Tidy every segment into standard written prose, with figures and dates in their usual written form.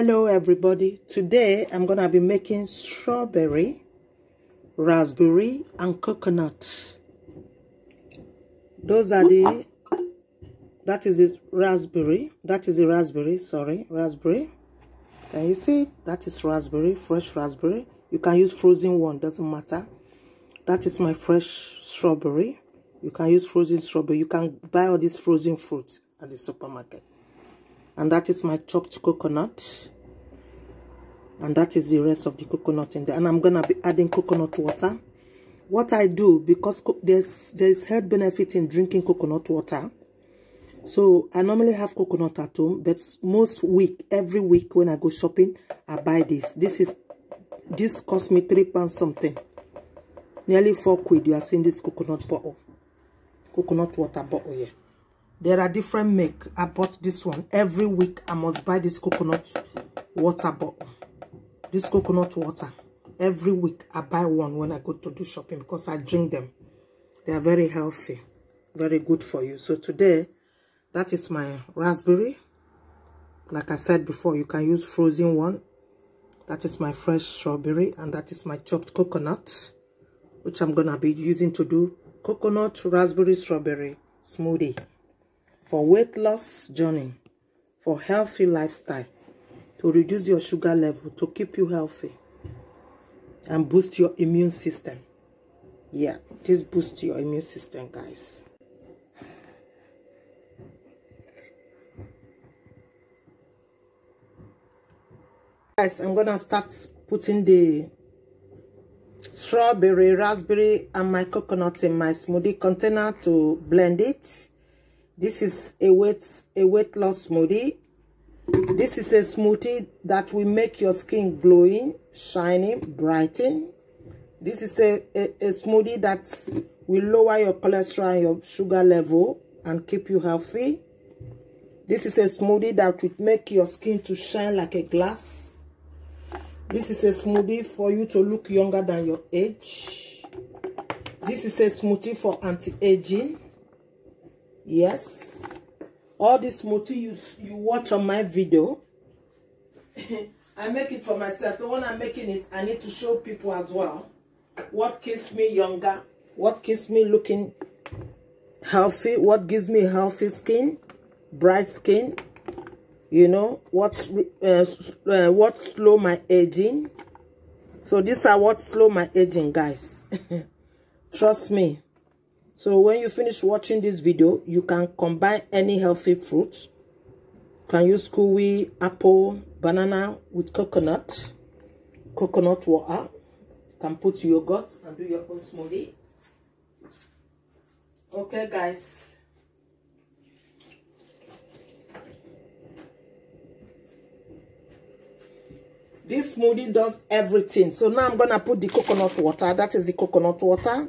Hello everybody, today I'm gonna be making strawberry, raspberry and coconut. Those are the raspberry, sorry, raspberry. Can you see? That is raspberry, fresh raspberry. You can use frozen one, doesn't matter. That is my fresh strawberry. You can use frozen strawberry. You can buy all these frozen fruits at the supermarket. And that is my chopped coconut. And that is the rest of the coconut in there. And I'm going to be adding coconut water. What I do, because there's health benefit in drinking coconut water. So I normally have coconut at home. But every week when I go shopping, I buy this. This cost me £3 something. Nearly 4 quid. You are seeing this coconut bottle. Coconut water bottle here. There are different make. I bought this one. Every week I must buy this coconut water bottle. This coconut water. Every week I buy one when I go to do shopping because I drink them. They are very healthy. Very good for you. So today, that is my raspberry. Like I said before, you can use frozen one. That is my fresh strawberry. And that is my chopped coconut, which I'm going to be using to do coconut, raspberry, strawberry smoothie. For weight loss journey, for healthy lifestyle, to reduce your sugar level, to keep you healthy, and boost your immune system. Yeah, this boosts your immune system, guys. Guys, I'm gonna start putting the strawberry, raspberry, and my coconut in my smoothie container to blend it. This is a weight loss smoothie. This is a smoothie that will make your skin glowing, shining, brighten. This is a smoothie that will lower your cholesterol and your sugar level and keep you healthy. This is a smoothie that will make your skin to shine like a glass. This is a smoothie for you to look younger than your age. This is a smoothie for anti-aging. Yes, all this smoothie you watch on my video, I make it for myself. So when I'm making it, I need to show people as well what keeps me younger, what keeps me looking healthy, what gives me healthy skin, bright skin. You know what slow my aging. So these are what slow my aging, guys. Trust me. So when you finish watching this video, you can combine any healthy fruits. You can use kiwi, apple, banana with coconut water. You can put yogurt and do your own smoothie. Okay, guys. This smoothie does everything. So now I'm going to put the coconut water. That is the coconut water.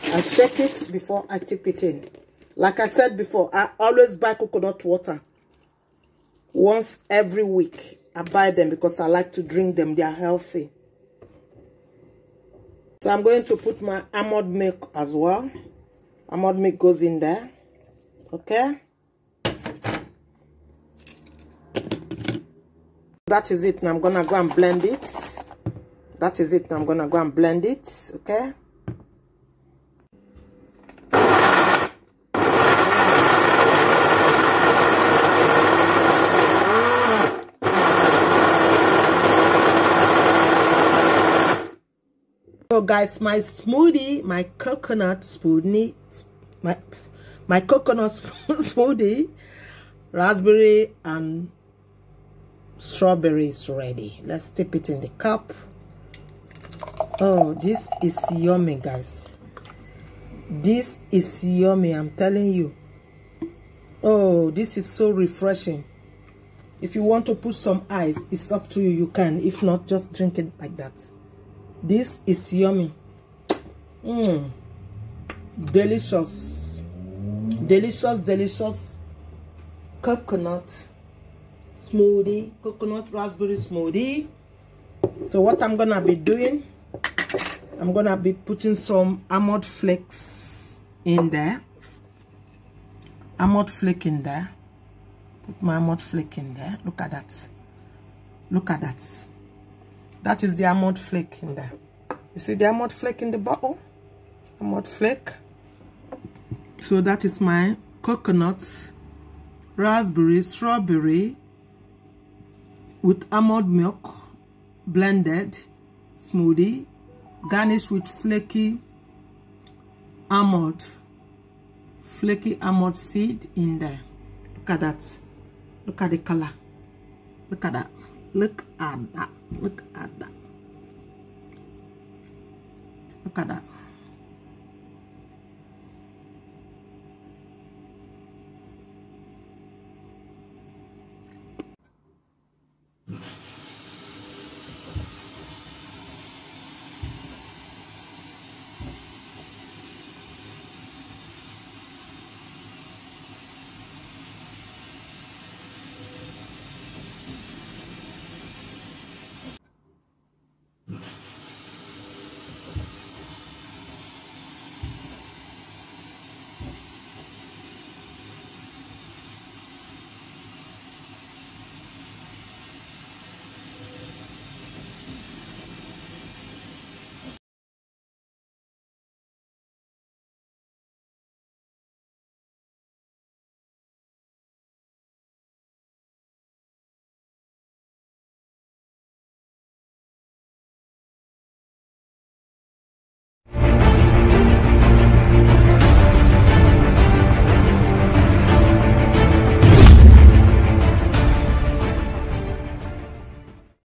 I shake it before I tip it in. Like I said before, I always buy coconut water. Once every week, I buy them because I like to drink them. They are healthy. So I'm going to put my almond milk as well. Almond milk goes in there. Okay. That is it. Now I'm going to go and blend it. That is it. Now I'm going to go and blend it. Okay. So guys, my smoothie, my coconut smoothie, my coconut smoothie, raspberry and strawberry is ready. Let's dip it in the cup. Oh, this is yummy, guys. This is yummy, I'm telling you. Oh, this is so refreshing. If you want to put some ice, it's up to you. You can. If not, just drink it like that. This is yummy. Delicious. Delicious, delicious coconut smoothie. Coconut raspberry smoothie. So what I'm going to be doing, I'm going to be putting some almond flakes in there. Almond flake in there. Put my almond flake in there. Look at that. Look at that. That is the almond flake in there. You see the almond flake in the bottle? Almond flake. So that is my coconut, raspberry, strawberry with almond milk blended smoothie, garnished with flaky almond seed in there. Look at that. Look at the color. Look at that. Look at that. Look at that. Look at that.